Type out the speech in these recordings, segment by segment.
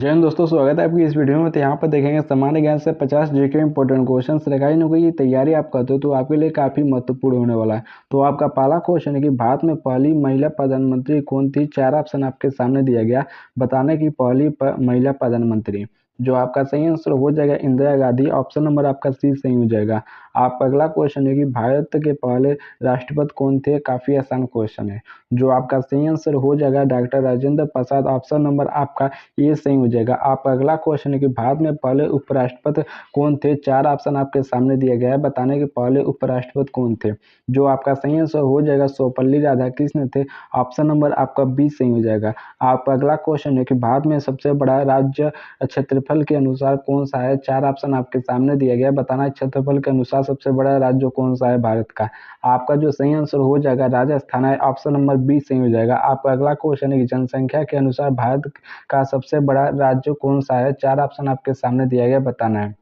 जय हिंद दोस्तों, स्वागत है आपकी इस वीडियो में। तो यहाँ पर देखेंगे सामान्य ज्ञान से 50 जीके इंपॉर्टेंट क्वेश्चंस रखा इन की तैयारी आप करते हो तो आपके लिए काफी महत्वपूर्ण होने वाला है। तो आपका पहला क्वेश्चन है कि भारत में पहली महिला प्रधानमंत्री कौन थी। 4 ऑप्शन आपके सामने दिया गया, बताने की पहली महिला प्रधानमंत्री। जो आपका सही आंसर हो जाएगा इंदिरा गांधी। ऑप्शन नंबर आपका सी सही हो जाएगा। आप अगला क्वेश्चन है कि भारत के पहले राष्ट्रपति कौन थे। काफी आसान क्वेश्चन है। जो आपका सही आंसर हो जाएगा doctor Rajendra Prasad. Option number आपका ये सही हो जाएगा। आप अगला क्वेश्चन है कि भारत में पहले उपराष्ट्रपति कौन थे। 4 ऑप्शन आपके सामने दिया गया है, बताने के पहले उपराष्ट्रपति कौन थे। जो आपका सही आंसर हो जाएगा सर्वपल्ली राधाकृष्णन थे। ऑप्शन नंबर आपका बी सही हो जाएगा। आप अगला क्वेश्चन है कि भारत में सबसे बड़ा राज्य क्षेत्रफल के अनुसार कौन सा है। 4 ऑप्शन आपके सामने दिया गया है, बताना क्षेत्रफल के अनुसार सबसे बड़ा राज्य कौन सा है भारत का। आपका जो सही आंसर हो जाएगा राजस्थान है। ऑप्शन नंबर बी सही हो जाएगा। आपका अगला क्वेश्चन है कि जनसंख्या के अनुसार भारत का सबसे बड़ा राज्य कौन सा है। 4 ऑप्शन आपके सामने दिया गया, बताना है।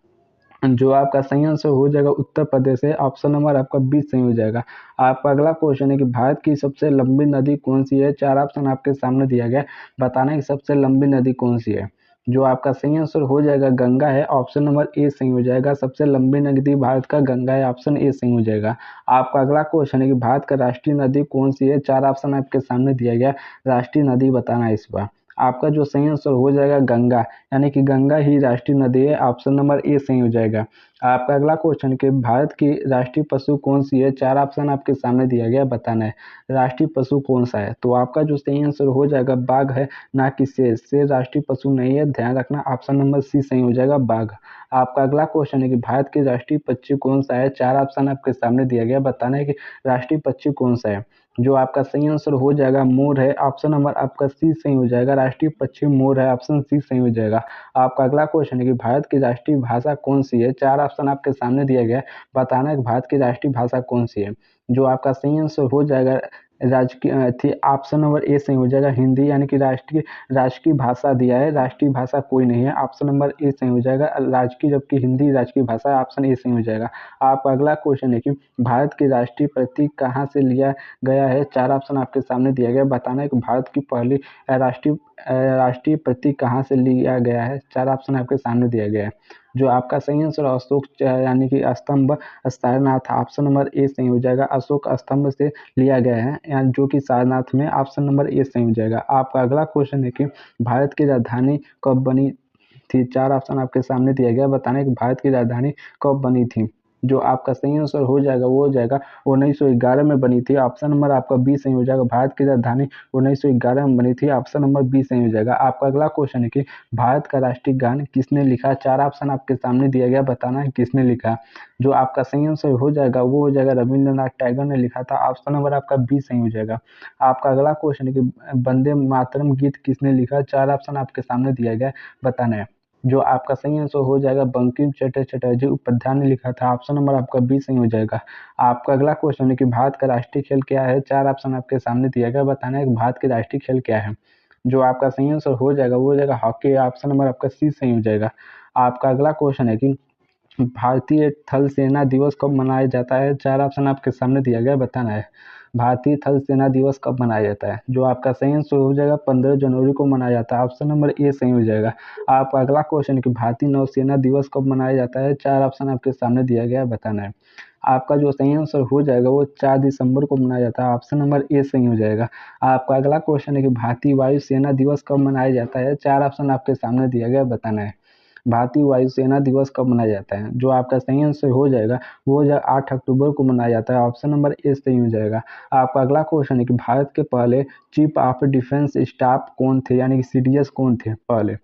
जो आपका सही आंसर हो जाएगा उत्तर प्रदेश है। ऑप्शन नंबर आपका बी सही हो जाएगा। आपका अगला क्वेश्चन है कि भारत की सबसे लंबी नदी कौन सी है। 4 ऑप्शन आपके सामने दिया गया, बताना है कि सबसे लंबी नदी कौन सी है। जो आपका सही आंसर हो जाएगा गंगा है। ऑप्शन नंबर ए सही हो जाएगा। सबसे लंबी नदी भारत का गंगा है। ऑप्शन ए सही हो जाएगा। आपका अगला क्वेश्चन है कि भारत का राष्ट्रीय नदी कौन सी है। 4 ऑप्शन आपके सामने दिया गया, राष्ट्रीय नदी बताना है इस बार। आपका जो सही आंसर हो जाएगा गंगा, यानी कि गंगा ही राष्ट्रीय नदी है। ऑप्शन नंबर ए सही हो जाएगा। आपका अगला क्वेश्चन कि भारत की राष्ट्रीय पशु कौन सी है। 4 ऑप्शन आपके सामने दिया गया, बताना है राष्ट्रीय पशु कौन सा है। तो आपका जो सही आंसर हो जाएगा बाघ है, ना कि शेर। शेर राष्ट्रीय पशु नहीं है, ध्यान रखना। ऑप्शन नंबर सी सही हो जाएगा, बाघ। आपका अगला क्वेश्चन है कि भारत की राष्ट्रीय पक्षी कौन सा है। 4 ऑप्शन आपके सामने दिया गया, बताना है कि राष्ट्रीय पक्षी कौन सा है। जो आपका सही आंसर हो जाएगा मोर है। ऑप्शन नंबर आपका सी सही हो जाएगा। राष्ट्रीय पक्षी मोर है। ऑप्शन सी सही हो जाएगा। आपका अगला क्वेश्चन है कि भारत की राष्ट्रीय भाषा कौन सी है। 4 ऑप्शन आपके सामने दिया गया है, बताना है कि भारत की राष्ट्रीय भाषा कौन सी है। जो आपका सही आंसर हो जाएगा राजकीय थी। ऑप्शन नंबर ए सही हो जाएगा हिंदी, यानी कि राष्ट्रीय राजकीय भाषा दिया है, राष्ट्रीय भाषा कोई नहीं है। ऑप्शन नंबर ए सही हो जाएगा राजकीय, जबकि हिंदी राजकीय भाषा है। ऑप्शन ए सही हो जाएगा। आप अगला क्वेश्चन है कि भारत की राष्ट्रीय प्रतीक कहाँ से लिया गया है। 4 ऑप्शन आपके सामने दिया गया, बताना है कि भारत की पहली राष्ट्रीय प्रतीक कहाँ से लिया गया है। 4 ऑप्शन आपके सामने दिया गया है। जो आपका सही आंसर अशोक यानी कि स्तंभ सारनाथ। ऑप्शन नंबर ए सही हो जाएगा। अशोक स्तंभ से लिया गया है, यानी जो कि सारनाथ में। ऑप्शन नंबर ए सही हो जाएगा। आपका अगला क्वेश्चन है कि भारत की राजधानी कब बनी थी। 4 ऑप्शन आपके सामने दिया गया, बताना है कि भारत की राजधानी कब बनी थी। जो आपका सही आंसर हो जाएगा वो हो जाएगा 1911 में बनी थी। ऑप्शन नंबर आपका बी सही हो जाएगा। भारत की राजधानी 1911 में बनी थी। ऑप्शन नंबर बी सही हो जाएगा। आपका अगला क्वेश्चन है कि भारत का राष्ट्रीय गान किसने लिखा। 4 ऑप्शन आपके सामने दिया गया, बताना है किसने लिखा। जो आपका सही आंसर हो जाएगा वो हो जाएगा रविंद्रनाथ टैगोर ने लिखा था। ऑप्शन नंबर आपका बी सही हो जाएगा। आपका अगला क्वेश्चन है कि वंदे मातरम गीत किसने लिखा। 4 ऑप्शन आपके सामने दिया गया, बताना है। जो आपका सही आंसर हो जाएगा बंकिम चंद्र चटर्जी उपाध्याय ने लिखा था। ऑप्शन नंबर आपका बी सही हो जाएगा। आपका अगला क्वेश्चन है कि भारत का राष्ट्रीय खेल क्या है। 4 ऑप्शन आपके सामने दिया गया, बताना है कि भारत के राष्ट्रीय खेल क्या है। जो आपका सही आंसर हो जाएगा वो हो जाएगा हॉकी। ऑप्शन नंबर आपका सी सही हो जाएगा। आपका अगला क्वेश्चन है कि भारतीय थल सेना दिवस कब मनाया जाता है। 4 ऑप्शन आपके सामने दिया गया, बताना है भारतीय थल सेना दिवस कब मनाया जाता है। जो आपका सही आंसर हो जाएगा 15 जनवरी को मनाया जाता है। ऑप्शन नंबर ए सही हो जाएगा। आपका अगला क्वेश्चन है कि भारतीय नौसेना दिवस कब मनाया जाता है। 4 ऑप्शन आपके सामने दिया गया है, बताना है। आपका जो सही आंसर हो जाएगा वो 4 दिसंबर को मनाया जाता है। ऑप्शन नंबर ए सही हो जाएगा। आपका अगला क्वेश्चन है कि भारतीय वायुसेना दिवस कब मनाया जाता है। 4 ऑप्शन आपके सामने दिया गया, बताना है भारतीय वायुसेना दिवस कब मनाया जाता है। जो आपका सही आंसर हो जाएगा वो हो जाएगा 8 अक्टूबर को मनाया जाता है। ऑप्शन नंबर ए सही हो जाएगा। आपका अगला क्वेश्चन है कि भारत के पहले चीफ ऑफ डिफेंस स्टाफ कौन थे, यानी कि सीडीएस कौन थे पहले।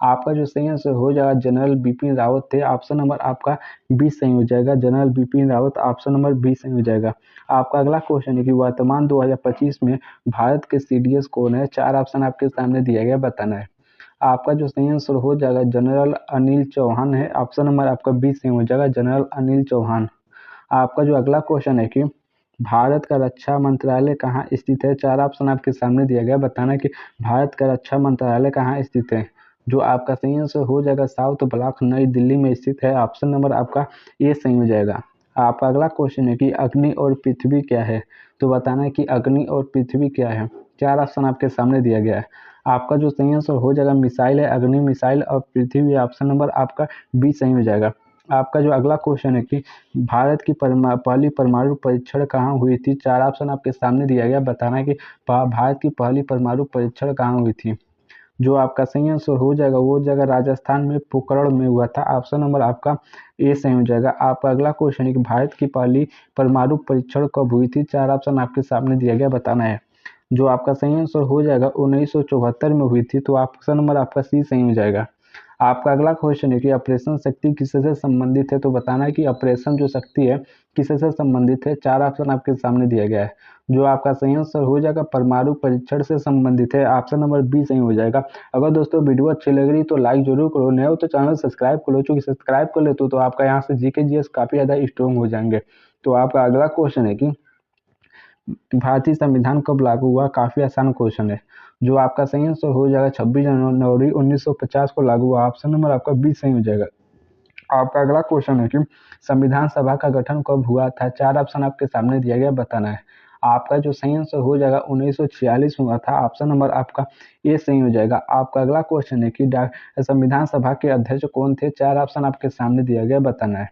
आपका जो सही आंसर हो जाएगा जनरल बिपिन रावत थे। ऑप्शन नंबर आपका बी सही हो जाएगा, general Bipin Rawat. Option number B सही हो जाएगा। आपका अगला क्वेश्चन है कि वर्तमान 2025 में भारत के सीडीएस कौन है। 4 ऑप्शन आपके सामने दिया गया, बताना है। आपका जो सही आंसर हो जाएगा जनरल अनिल चौहान है। ऑप्शन नंबर आपका बी सही हो जाएगा, जनरल अनिल चौहान। आपका जो अगला क्वेश्चन है कि भारत का रक्षा मंत्रालय कहाँ स्थित है। 4 ऑप्शन आपके सामने दिया गया, बताना कि भारत का रक्षा मंत्रालय कहाँ स्थित है। जो आपका सही आंसर हो जाएगा साउथ ब्लॉक नई दिल्ली में स्थित है। ऑप्शन नंबर आपका ए सही हो जाएगा। आपका अगला क्वेश्चन है कि अग्नि और पृथ्वी क्या है। तो बताना है कि अग्नि और पृथ्वी क्या है। 4 ऑप्शन आपके सामने दिया गया है। आपका जो सही आंसर हो जाएगा मिसाइल है अग्नि मिसाइल और पृथ्वी। ऑप्शन नंबर आपका बी सही हो जाएगा। आपका जो अगला क्वेश्चन है कि भारत की पहली परमाणु परीक्षण कहाँ हुई थी। चार ऑप्शन आपके सामने दिया गया, बताना है कि भारत की पहली परमाणु परीक्षण कहाँ हुई थी। जो आपका सही आंसर हो जाएगा वो जगह राजस्थान में पोखरण में हुआ था। ऑप्शन नंबर आपका ए सही हो जाएगा। आपका अगला क्वेश्चन है कि भारत की पहली परमाणु परीक्षण कब हुई थी। चार ऑप्शन आपके सामने दिया गया, बताना है। जो आपका सही आंसर हो जाएगा 1974 में हुई थी। तो ऑप्शन नंबर आपका सी सही हो जाएगा। आपका अगला क्वेश्चन है कि ऑपरेशन शक्ति किससे संबंधित है। तो बताना है कि ऑपरेशन जो शक्ति है किससे संबंधित है। चार ऑप्शन आपके सामने दिया गया है। जो आपका सही आंसर हो जाएगा परमाणु परीक्षण से संबंधित है। ऑप्शन नंबर बी सही हो जाएगा। अगर दोस्तों वीडियो अच्छी लग रही तो लाइक जरूर करो, नए हो तो चैनल सब्सक्राइब करो। चूंकि सब्सक्राइब कर लेते तो आपका यहाँ से जीके जीएस काफी ज्यादा स्ट्रॉन्ग हो जाएंगे। तो आपका अगला क्वेश्चन है कि भारतीय संविधान कब लागू हुआ। काफी आसान क्वेश्चन है। जो आपका सही आंसर हो जाएगा 26 जनवरी 1950 को लागू हुआ। ऑप्शन नंबर आपका बी सही हो जाएगा। आपका अगला क्वेश्चन है कि संविधान सभा का गठन कब हुआ था। चार ऑप्शन आपके सामने दिया गया, बताना है। आपका जो सही आंसर हो जाएगा 1946 हुआ था। ऑप्शन नंबर आपका ए सही हो जाएगा। आपका अगला क्वेश्चन है कि संविधान सभा के अध्यक्ष कौन थे। चार ऑप्शन आपके सामने दिया गया, बताना है।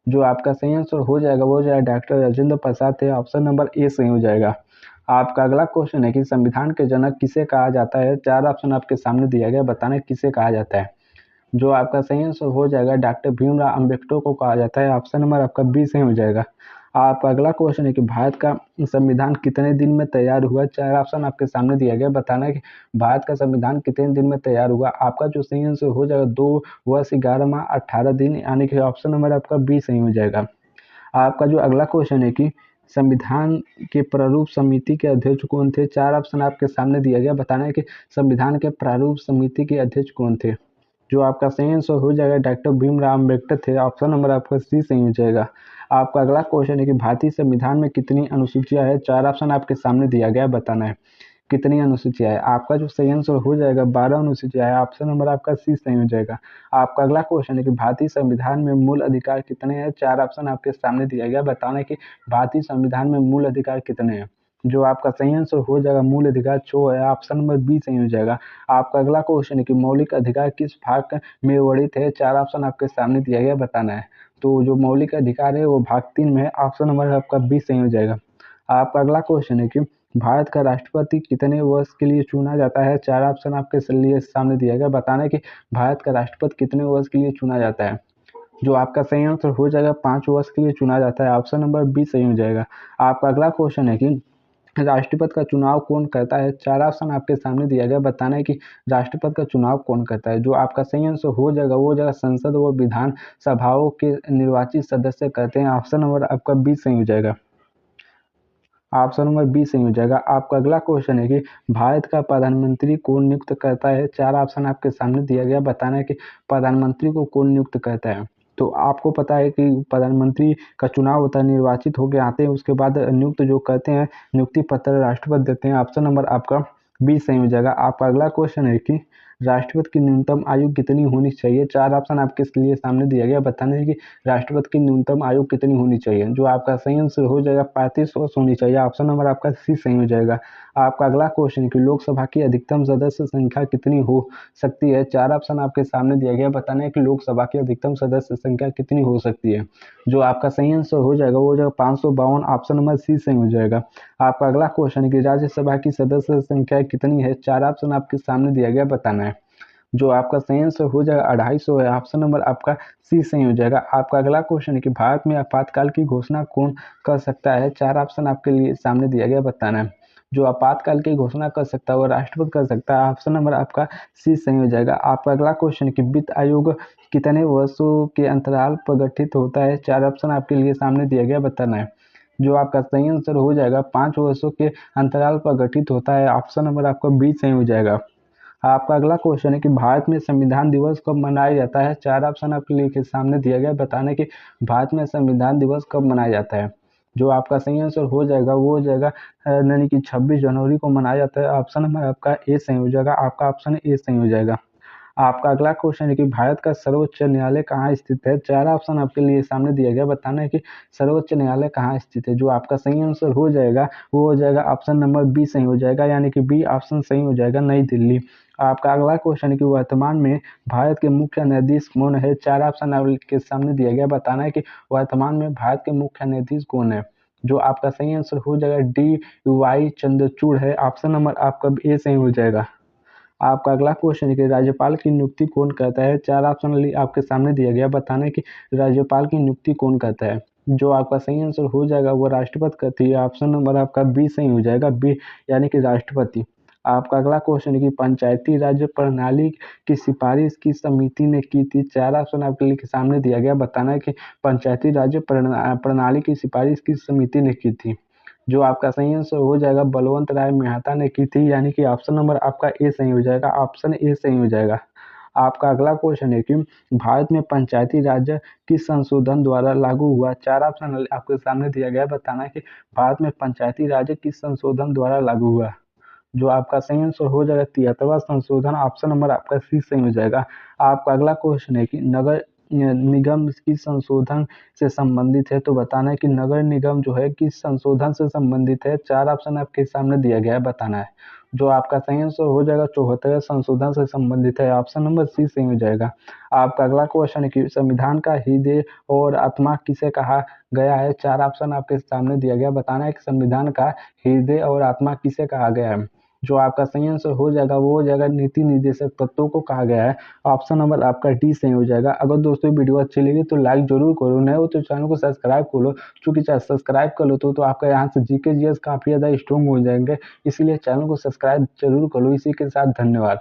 जो आपका सही आंसर हो जाएगा वो जो है डॉक्टर राजेंद्र प्रसाद थे। ऑप्शन नंबर ए सही हो जाएगा। आपका अगला क्वेश्चन है कि संविधान के जनक किसे कहा जाता है। चार ऑप्शन आपके सामने दिया गया, बताना है किसे कहा जाता है। जो आपका सही आंसर हो जाएगा डॉक्टर भीमराव अम्बेडकर को कहा जाता है। ऑप्शन नंबर आपका बी सही हो जाएगा। आपका अगला क्वेश्चन है कि भारत का संविधान कितने दिन में तैयार हुआ। चार ऑप्शन आपके सामने दिया गया, बताना है कि भारत का संविधान कितने दिन में तैयार हुआ। आपका जो सही आंसर हो जाएगा 2 वर्ष 11 माह 18 दिन, यानी कि ऑप्शन नंबर आपका बी सही हो जाएगा। आपका जो अगला क्वेश्चन है कि संविधान के प्रारूप समिति के अध्यक्ष कौन थे। चार ऑप्शन आपके सामने दिया गया, बताना है कि संविधान के प्रारूप समिति के अध्यक्ष कौन थे। जो आपका सही आंसर हो जाएगा डॉक्टर भीमराव अम्बेडकर थे। ऑप्शन नंबर आपका सी सही हो जाएगा। आपका अगला क्वेश्चन है कि भारतीय संविधान में कितनी अनुसूचियां है। चार ऑप्शन आपके सामने दिया गया है, बताना है कितनी अनुसूचियां है। आपका जो सही आंसर हो जाएगा 12 अनुसूचियां है। ऑप्शन नंबर आपका सी सही हो जाएगा। आपका अगला क्वेश्चन है कि भारतीय संविधान में मूल अधिकार कितने हैं। चार ऑप्शन आपके सामने दिया गया, बताना है कि भारतीय संविधान में मूल अधिकार कितने हैं। जो आपका सही आंसर हो जाएगा मूल अधिकार 6 है। ऑप्शन नंबर बी सही हो जाएगा। आपका अगला क्वेश्चन है कि मौलिक अधिकार किस भाग में वर्णित है। चार ऑप्शन आपके सामने दिया गया, बताना है। तो जो मौलिक अधिकार है वो भाग 3 में है। ऑप्शन नंबर आपका बी सही हो जाएगा। आपका अगला क्वेश्चन है कि भारत का राष्ट्रपति कितने वर्ष के लिए चुना जाता है। चार ऑप्शन आपके लिए सामने दिया गया, बताना है कि भारत का राष्ट्रपति कितने वर्ष के लिए चुना जाता है। जो आपका सही आंसर हो जाएगा 5 वर्ष के लिए चुना जाता है। ऑप्शन नंबर बी सही हो जाएगा। आपका अगला क्वेश्चन है कि राष्ट्रपति का चुनाव कौन करता है। चार ऑप्शन आपके सामने दिया गया, बताना है कि राष्ट्रपति का चुनाव कौन करता है। जो आपका सही आंसर हो जाएगा वो जाएगा संसद व विधान सभाओं के निर्वाचित सदस्य करते हैं। ऑप्शन नंबर आपका बी सही हो जाएगा। ऑप्शन नंबर बी सही हो जाएगा। आपका अगला क्वेश्चन है कि भारत का प्रधानमंत्री कौन नियुक्त करता है। चार ऑप्शन आपके सामने दिया गया, बताना है कि प्रधानमंत्री को कौन नियुक्त करता है। तो आपको पता है कि प्रधानमंत्री का चुनाव होता है, निर्वाचित होकर आते हैं, उसके बाद नियुक्त जो करते हैं नियुक्ति पत्र राष्ट्रपति देते हैं। ऑप्शन नंबर आपका बी सही हो जाएगा। आपका अगला क्वेश्चन है कि राष्ट्रपति की न्यूनतम आयु कितनी होनी चाहिए। चार ऑप्शन आपके लिए सामने दिया गया, बताना है कि राष्ट्रपति की न्यूनतम आयु कितनी होनी चाहिए। जो आपका सही आंसर हो जाएगा 35 वर्ष होनी चाहिए। ऑप्शन नंबर आपका सी सही हो जाएगा। आपका अगला क्वेश्चन है कि लोकसभा की अधिकतम सदस्य संख्या कितनी हो सकती है। चार ऑप्शन आपके सामने दिया गया, बताना है कि लोकसभा की अधिकतम सदस्य संख्या कितनी हो सकती है। जो आपका सही आंसर हो जाएगा वो जाएगा 552। ऑप्शन नंबर सी सही हो जाएगा। आपका अगला क्वेश्चन है कि राज्यसभा की सदस्य संख्या कितनी है। चार ऑप्शन आपके सामने दिया गया, बताना है। जो आपका सही आंसर हो जाएगा 250 है। ऑप्शन नंबर आपका सी सही हो जाएगा। आपका अगला क्वेश्चन है कि भारत में आपातकाल की घोषणा कौन कर सकता है। चार ऑप्शन आपके लिए सामने दिया गया, बताना है। जो आपातकाल की घोषणा कर सकता है वो राष्ट्रपति कर सकता है। ऑप्शन नंबर आपका सी सही हो जाएगा। आपका अगला क्वेश्चन है कि वित्त आयोग कितने वर्षों के अंतराल पर गठित होता है। चार ऑप्शन आपके लिए सामने दिया गया, बताना है। जो आपका सही आंसर हो जाएगा 5 वर्षों के अंतराल पर गठित होता है। ऑप्शन नंबर आपका बी सही हो जाएगा। आपका अगला क्वेश्चन है कि भारत में संविधान दिवस कब मनाया जाता है। चार ऑप्शन आपके लिए सामने दिया गया, बताना है कि भारत में संविधान दिवस कब मनाया जाता है। जो आपका सही आंसर हो जाएगा वो हो जाएगा यानी कि 26 जनवरी को मनाया जाता है। ऑप्शन नंबर आपका ए सही हो जाएगा। आपका ऑप्शन ए सही हो जाएगा। आपका अगला क्वेश्चन है कि भारत का सर्वोच्च न्यायालय कहाँ स्थित है। 4 ऑप्शन आपके लिए सामने दिया गया, बताना है कि सर्वोच्च न्यायालय कहाँ स्थित है। जो आपका सही आंसर हो जाएगा वो हो जाएगा ऑप्शन नंबर बी सही हो जाएगा, यानी कि बी ऑप्शन सही हो जाएगा, नई दिल्ली। आपका अगला क्वेश्चन है कि वर्तमान में भारत के मुख्य न्यायाधीश कौन है। 4 ऑप्शन आपके सामने दिया गया, बताना है कि वर्तमान में भारत के मुख्य न्यायाधीश कौन है। जो आपका सही आंसर हो जाएगा डी वाई चंद्रचूड़ है, ऑप्शन नंबर आपका ए सही हो जाएगा। आपका अगला क्वेश्चन है कि राज्यपाल की नियुक्ति कौन करता है। 4 ऑप्शन आपके सामने दिया गया, बताना है कि राज्यपाल की नियुक्ति कौन करता है। जो आपका सही आंसर हो जाएगा वो राष्ट्रपति करती है, ऑप्शन नंबर आपका बी सही हो जाएगा, बी यानी कि राष्ट्रपति। आपका अगला क्वेश्चन है कि पंचायती राज प्रणाली की सिफारिश किस समिति ने की थी। 4 ऑप्शन आपके लिए सामने दिया गया, बताना है कि पंचायती राज प्रणाली की सिफारिश किस समिति ने की थी। जो आपका सही आंसर हो जाएगा बलवंत राय मेहता ने की थी, यानी कि ऑप्शन नंबर आपका ए सही हो जाएगा, ऑप्शन ए सही हो जाएगा। आपका अगला क्वेश्चन है कि भारत में पंचायती राज किस संशोधन द्वारा लागू हुआ। 4 ऑप्शन आपके सामने दिया गया, बताना है कि भारत में पंचायती राज किस संशोधन द्वारा लागू हुआ। जो आपका सही आंसर हो जाएगा 73वां संशोधन, ऑप्शन नंबर आपका सी सही हो जाएगा। आपका अगला क्वेश्चन है कि नगर निगम किस संशोधन से संबंधित है। तो बताना है कि नगर निगम जो है किस संशोधन से संबंधित है। 4 ऑप्शन आपके सामने दिया गया है, बताना है। जो आपका सही आंसर हो जाएगा 74वें संशोधन से संबंधित है, ऑप्शन नंबर सी सही हो जाएगा। आपका अगला क्वेश्चन है कि संविधान का हृदय और आत्मा किसे कहा गया है। 4 ऑप्शन आपके सामने दिया गया, बताना है कि संविधान का हृदय और आत्मा किसे कहा गया है। जो आपका सही आंसर हो जाएगा वो हो जाएगा नीति निर्देशक तत्वों को कहा गया है, ऑप्शन नंबर आपका डी सही हो जाएगा। अगर दोस्तों वीडियो अच्छी लगी तो लाइक जरूर करो, नए हो तो चैनल को सब्सक्राइब कर लो, चूंकि सब्सक्राइब कर लो तो आपका यहाँ से जीके जीएस काफी ज्यादा स्ट्रॉन्ग हो जाएंगे, इसीलिए चैनल को सब्सक्राइब जरूर कर लो। इसी के साथ धन्यवाद।